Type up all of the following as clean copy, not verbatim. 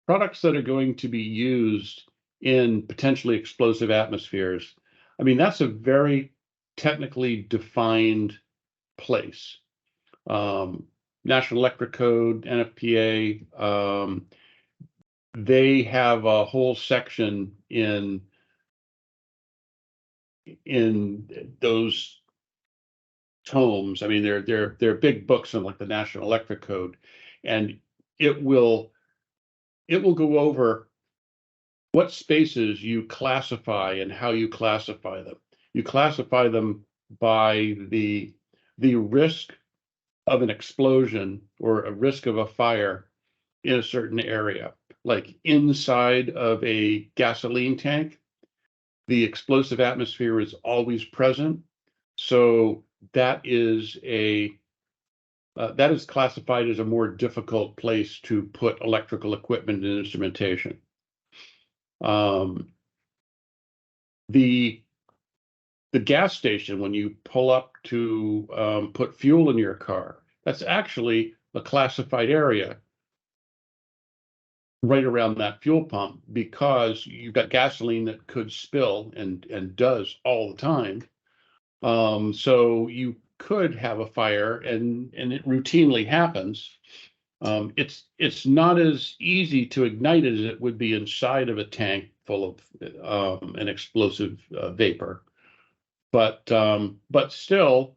products that are going to be used in potentially explosive atmospheres, I mean, that's a very technically defined place. National Electric Code, NFPA, they have a whole section in those tomes. I mean, they're big books on like the National Electric Code, and it will go over what spaces you classify and how you classify them. You classify them by the risk of an explosion or a risk of a fire in a certain area. Like inside of a gasoline tank, the explosive atmosphere is always present. So that is classified as a more difficult place to put electrical equipment and instrumentation. The gas station, when you pull up to put fuel in your car, that's actually a classified area right around that fuel pump, because you've got gasoline that could spill and does all the time. So you could have a fire, and it routinely happens. It's not as easy to ignite as it would be inside of a tank full of an explosive vapor, but still,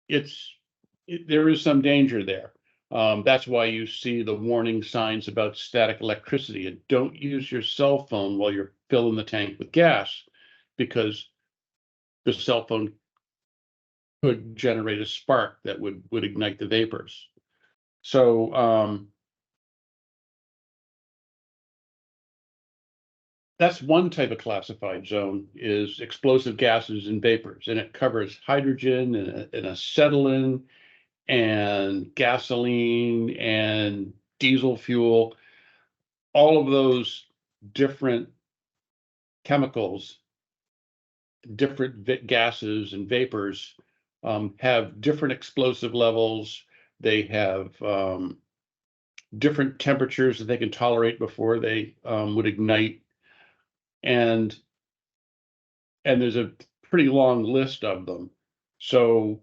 there is some danger there. That's why you see the warning signs about static electricity, and don't use your cell phone while you're filling the tank with gas, because the cell phone could generate a spark that would ignite the vapors. So that's one type of classified zone, is explosive gases and vapors, and it covers hydrogen and acetylene and gasoline and diesel fuel. All of those different chemicals, different gases and vapors have different explosive levels. They have different temperatures that they can tolerate before they would ignite. And there's a pretty long list of them. So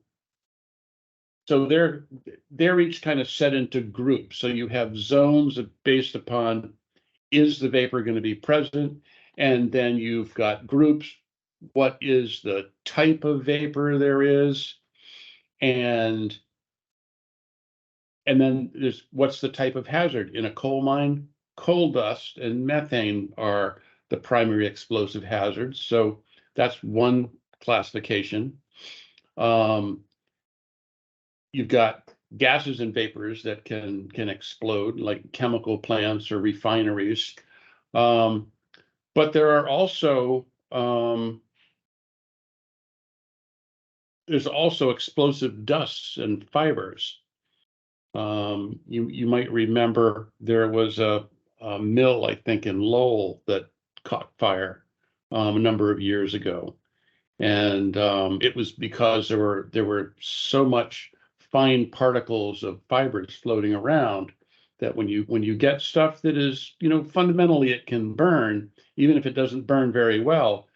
they're each kind of set into groups. So you have zones based upon, is the vapor going to be present? And then you've got groups. What is the type of vapor there is? And then there's what's the type of hazard in a coal mine? Coal dust and methane are the primary explosive hazards. So that's one classification. You've got gases and vapors that can explode, like chemical plants or refineries. But there are also there's also explosive dusts and fibers. You might remember there was a mill, I think, in Lowell that caught fire a number of years ago, and it was because there were so much fine particles of fibers floating around that when you get stuff that is, fundamentally it can burn, even if it doesn't burn very well.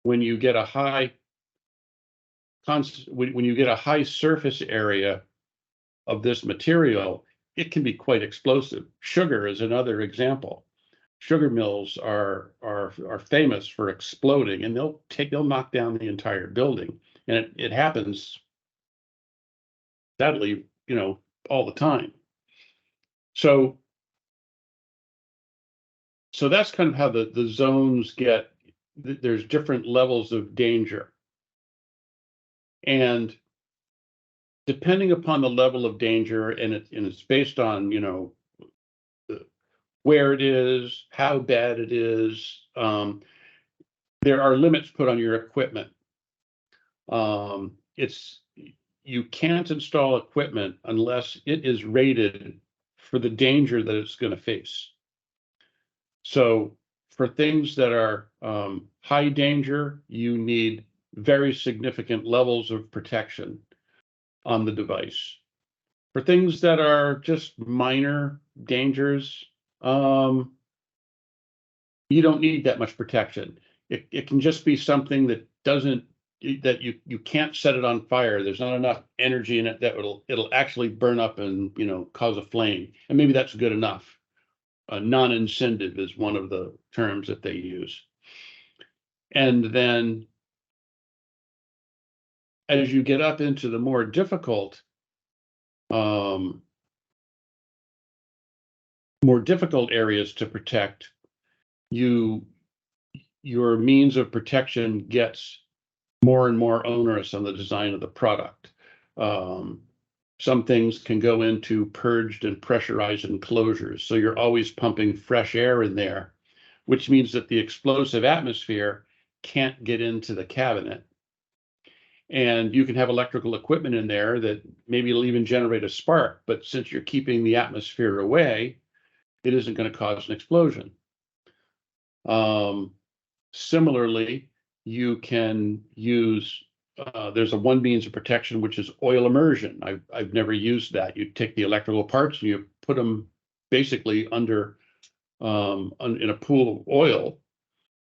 When you get a high surface area of this material, it can be quite explosive. Sugar is another example. Sugar mills are famous for exploding, and they'll knock down the entire building, and it happens sadly, all the time. So that's kind of how the zones get. There's different levels of danger, and depending upon the level of danger, and it's based on where it is, how bad it is. There are limits put on your equipment. You can't install equipment unless it is rated for the danger that it's going to face. So for things that are high danger, you need very significant levels of protection on the device. For things that are just minor dangers, You don't need that much protection. It can just be something that doesn't that you can't set it on fire. There's not enough energy in it that it'll actually burn up and cause a flame. And maybe that's good enough. Non-incendive is one of the terms that they use. And then as you get up into the more difficult areas to protect, your means of protection gets more and more onerous on the design of the product. Some things can go into purged and pressurized enclosures, so you're always pumping fresh air in there, which means that the explosive atmosphere can't get into the cabinet. And you can have electrical equipment in there that maybe it'll even generate a spark, but since you're keeping the atmosphere away, it isn't going to cause an explosion. Similarly, you can use, there's one means of protection, which is oil immersion. I've never used that. You take the electrical parts and you put them basically under in a pool of oil.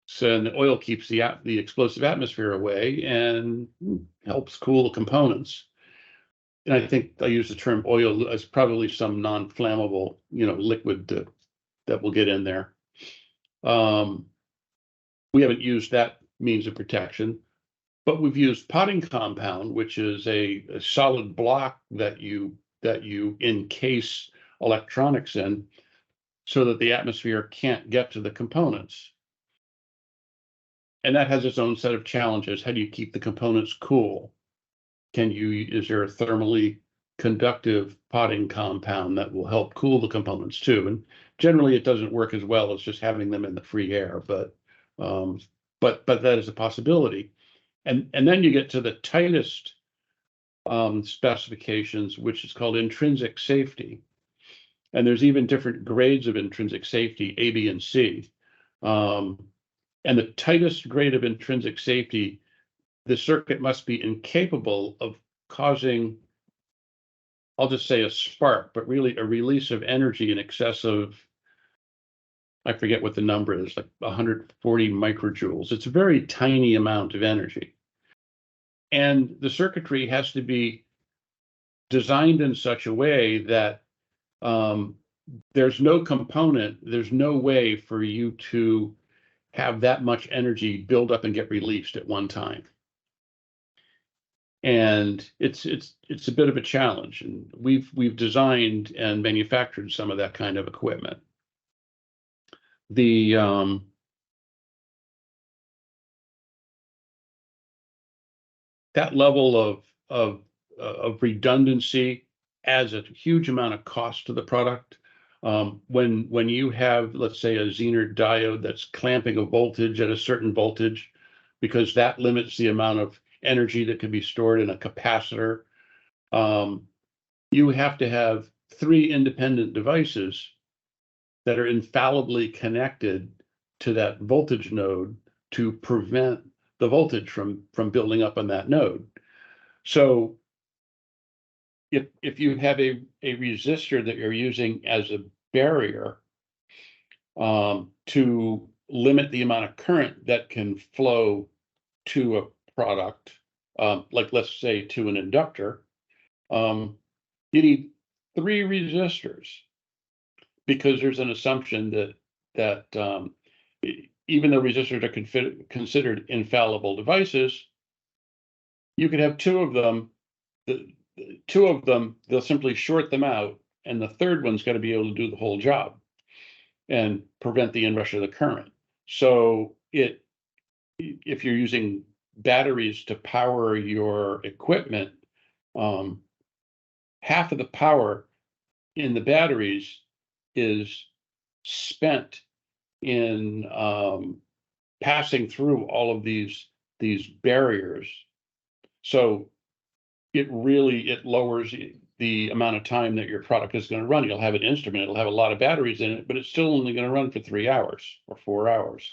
So the oil keeps the explosive atmosphere away and helps cool the components. And I think I use the term oil as probably some non-flammable, liquid that will get in there. We haven't used that means of protection, but we've used potting compound, which is a solid block that you encase electronics in so that the atmosphere can't get to the components. And that has its own set of challenges. How do you keep the components cool? Is there a thermally conductive potting compound that will help cool the components too? And generally it doesn't work as well as just having them in the free air, but that is a possibility. And then you get to the tightest specifications, which is called intrinsic safety. And there's even different grades of intrinsic safety, A, B, and C. And the tightest grade of intrinsic safety, the circuit must be incapable of causing, I'll just say a spark, but really a release of energy in excess of, I forget what the number is, like 140 microjoules. It's a very tiny amount of energy. And the circuitry has to be designed in such a way that there's no way for you to have that much energy build up and get released at one time. And it's a bit of a challenge. And we've designed and manufactured some of that kind of equipment. That level of redundancy adds a huge amount of cost to the product. When you have, let's say, a Zener diode that's clamping a voltage at a certain voltage, because that limits the amount of energy that can be stored in a capacitor, you have to have 3 independent devices that are infallibly connected to that voltage node to prevent the voltage from building up on that node. So if you have a resistor that you're using as a barrier to limit the amount of current that can flow to a product, like let's say to an inductor, you need 3 resistors, because there's an assumption that even though resistors are considered infallible devices, you could have 2 of them. The 2 of them, they'll simply short them out, and the third one's got to be able to do the whole job and prevent the inrush of the current. So if you're using batteries to power your equipment, half of the power in the batteries is spent in passing through all of these barriers. So it lowers the amount of time that your product is going to run. You'll have an instrument, it'll have a lot of batteries in it, but it's still only going to run for 3 hours or 4 hours.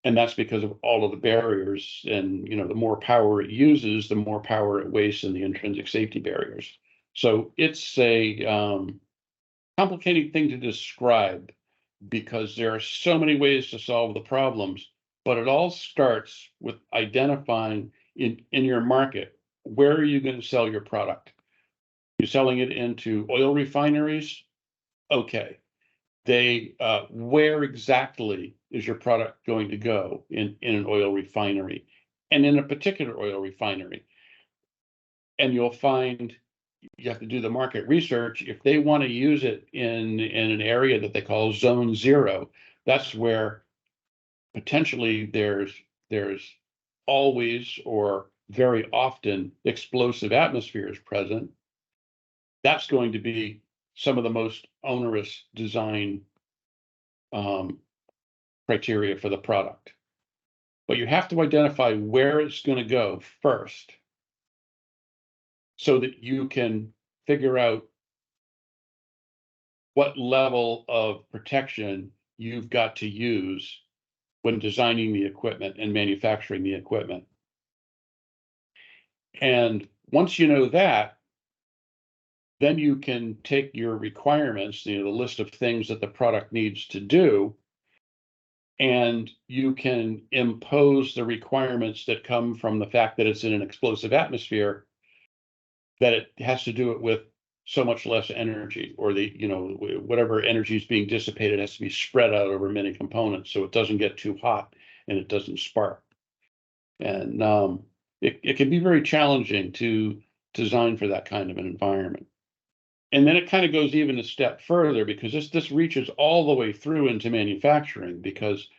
And that's because of all of the barriers, and the more power it uses, the more power it wastes in the intrinsic safety barriers. So it's complicated thing to describe because there are so many ways to solve the problems, but it all starts with identifying in your market, where are you going to sell your product? You're selling it into oil refineries? Okay. Where exactly is your product going to go in an oil refinery and in a particular oil refinery? And you'll find you have to do the market research. If they want to use it in an area that they call zone zero, that's where potentially there's always or very often explosive atmospheres present. That's going to be some of the most onerous design criteria for the product. But you have to identify where it's going to go first so that you can figure out what level of protection you've got to use when designing the equipment and manufacturing the equipment. And once you know that, then you can take your requirements, the list of things that the product needs to do, and you can impose the requirements that come from the fact that it's in an explosive atmosphere, that it has to do it with so much less energy, or whatever energy is being dissipated has to be spread out over many components so it doesn't get too hot and it doesn't spark. And it can be very challenging to design for that kind of an environment. And then it kind of goes even a step further, because this reaches all the way through into manufacturing, because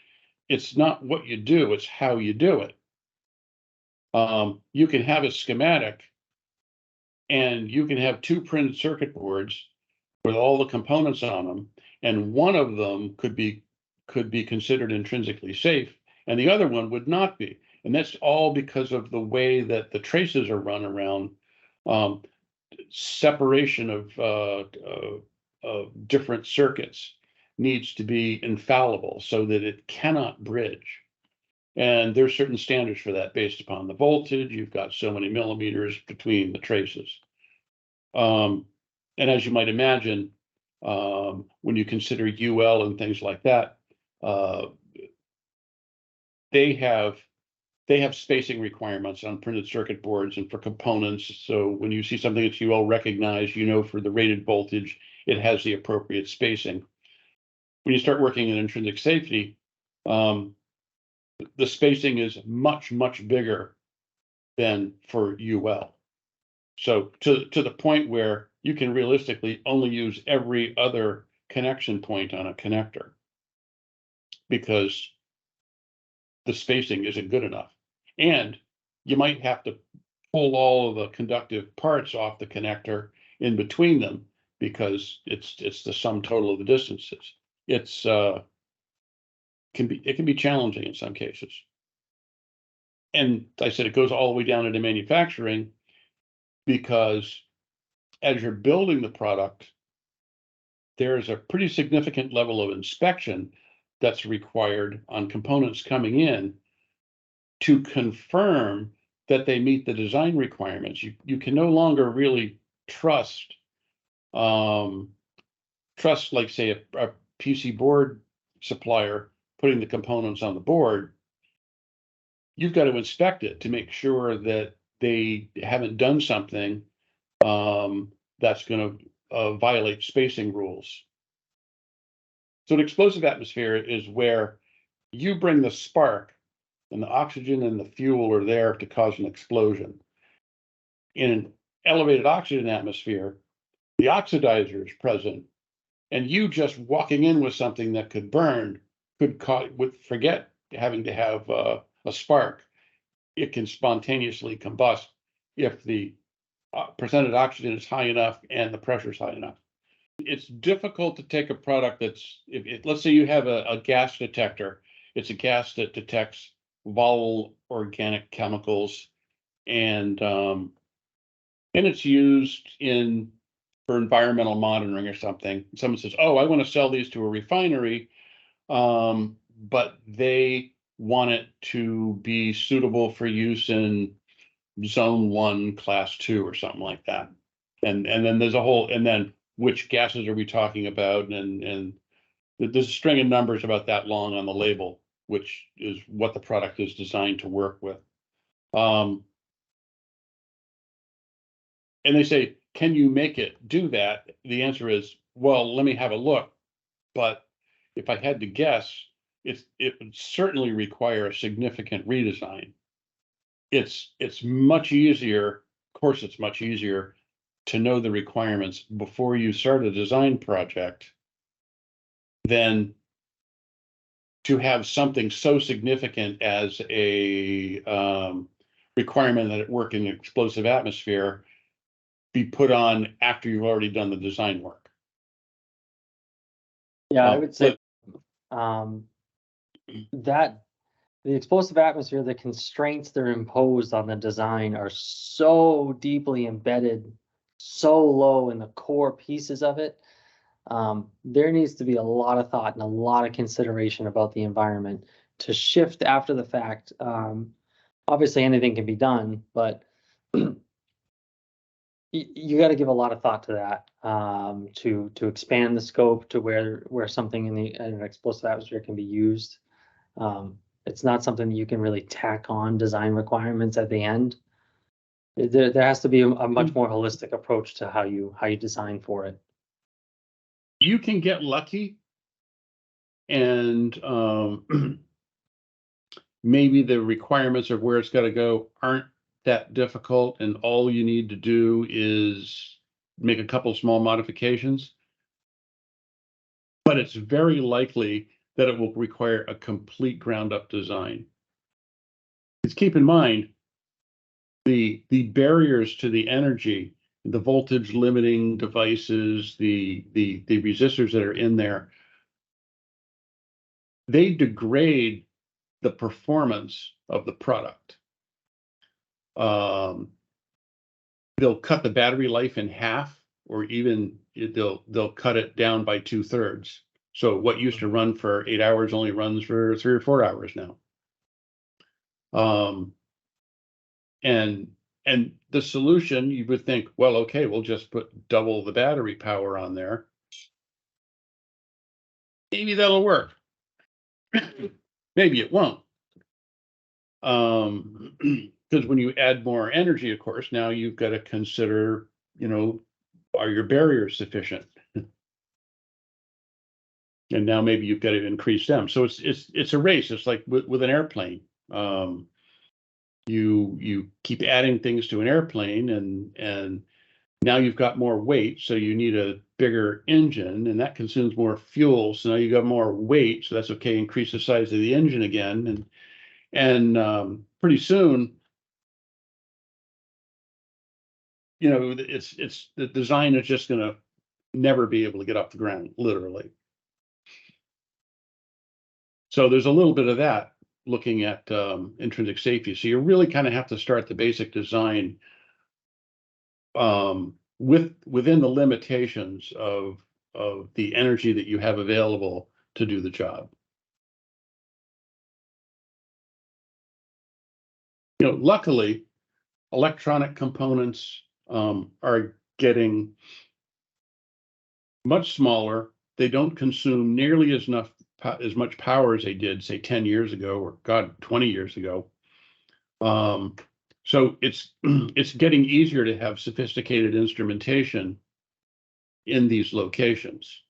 it's not what you do, it's how you do it. You can have a schematic and you can have two printed circuit boards with all the components on them, and one of them could be considered intrinsically safe and the other one would not be. And that's all because of the way that the traces are run around. Separation of different circuits needs to be infallible so that it cannot bridge. And there's certain standards for that based upon the voltage. You've got so many millimeters between the traces. And as you might imagine, when you consider UL and things like that, they have spacing requirements on printed circuit boards and for components. So when you see something that's UL recognized, for the rated voltage, it has the appropriate spacing. When you start working in intrinsic safety, the spacing is much, much bigger than for UL. So to the point where you can realistically only use every other connection point on a connector because the spacing isn't good enough. And you might have to pull all of the conductive parts off the connector in between them because it's the sum total of the distances. It can be challenging in some cases. And I said it goes all the way down into manufacturing, because as you're building the product, there's a pretty significant level of inspection that's required on components coming in to confirm that they meet the design requirements. You can no longer really trust, like say a PC board supplier putting the components on the board. You've got to inspect it to make sure that they haven't done something that's going to violate spacing rules. So an explosive atmosphere is where you bring the spark and the oxygen and the fuel are there to cause an explosion. In an elevated oxygen atmosphere, the oxidizer is present, and you just walking in with something that could burn would forget having to have a spark. It can spontaneously combust if the percentage oxygen is high enough and the pressure is high enough. It's difficult to take a product that's, let's say you have a gas detector. It's a gas that detects volatile organic chemicals, and it's used for environmental monitoring or something. Someone says, "Oh, I want to sell these to a refinery," but they want it to be suitable for use in Zone 1, Class 2, or something like that. And then there's and then which gases are we talking about, and there's a string of numbers about that long on the label, which is what the product is designed to work with. And they say, can you make it do that? The answer is, well, let me have a look. But if I had to guess, it would certainly require a significant redesign. It's much easier, of course, it's much easier to know the requirements before you start a design project than to have something so significant as a requirement that it work in an explosive atmosphere be put on after you've already done the design work. Yeah, I would say that the explosive atmosphere, the constraints that are imposed on the design are so deeply embedded, so low in the core pieces of it. There needs to be a lot of thought and a lot of consideration about the environment to shift after the fact. Obviously, anything can be done, but you got to give a lot of thought to that to expand the scope to where something in an explosive atmosphere can be used. It's not something that you can really tack on design requirements at the end. There has to be a much more holistic approach to how you design for it. You can get lucky, and maybe the requirements of where it's got to go aren't that difficult, and all you need to do is make a couple small modifications. But it's very likely that it will require a complete ground-up design. Because keep in mind, the barriers to the energy, the voltage limiting devices, the resistors that are in there, they degrade the performance of the product. They'll cut the battery life in half, or even they'll cut it down by 2/3. So what used to run for 8 hours only runs for 3 or 4 hours now. And the solution, you would think, well, okay, we'll just put double the battery power on there. Maybe that'll work. Maybe it won't. Because when you add more energy, of course, now you've got to consider, are your barriers sufficient? And now maybe you've got to increase them. So it's a race. It's like with an airplane. You keep adding things to an airplane, and now you've got more weight, so you need a bigger engine, and that consumes more fuel. So now you got more weight, so that's okay. Increase the size of the engine again, and pretty soon, it's the design is just going to never be able to get off the ground, literally. So there's a little bit of that looking at intrinsic safety. So you really kind of have to start the basic design within the limitations of the energy that you have available to do the job. Luckily, electronic components are getting much smaller. They don't consume nearly as much power as they did, say, 10 years ago, or 20 years ago. So it's getting easier to have sophisticated instrumentation in these locations.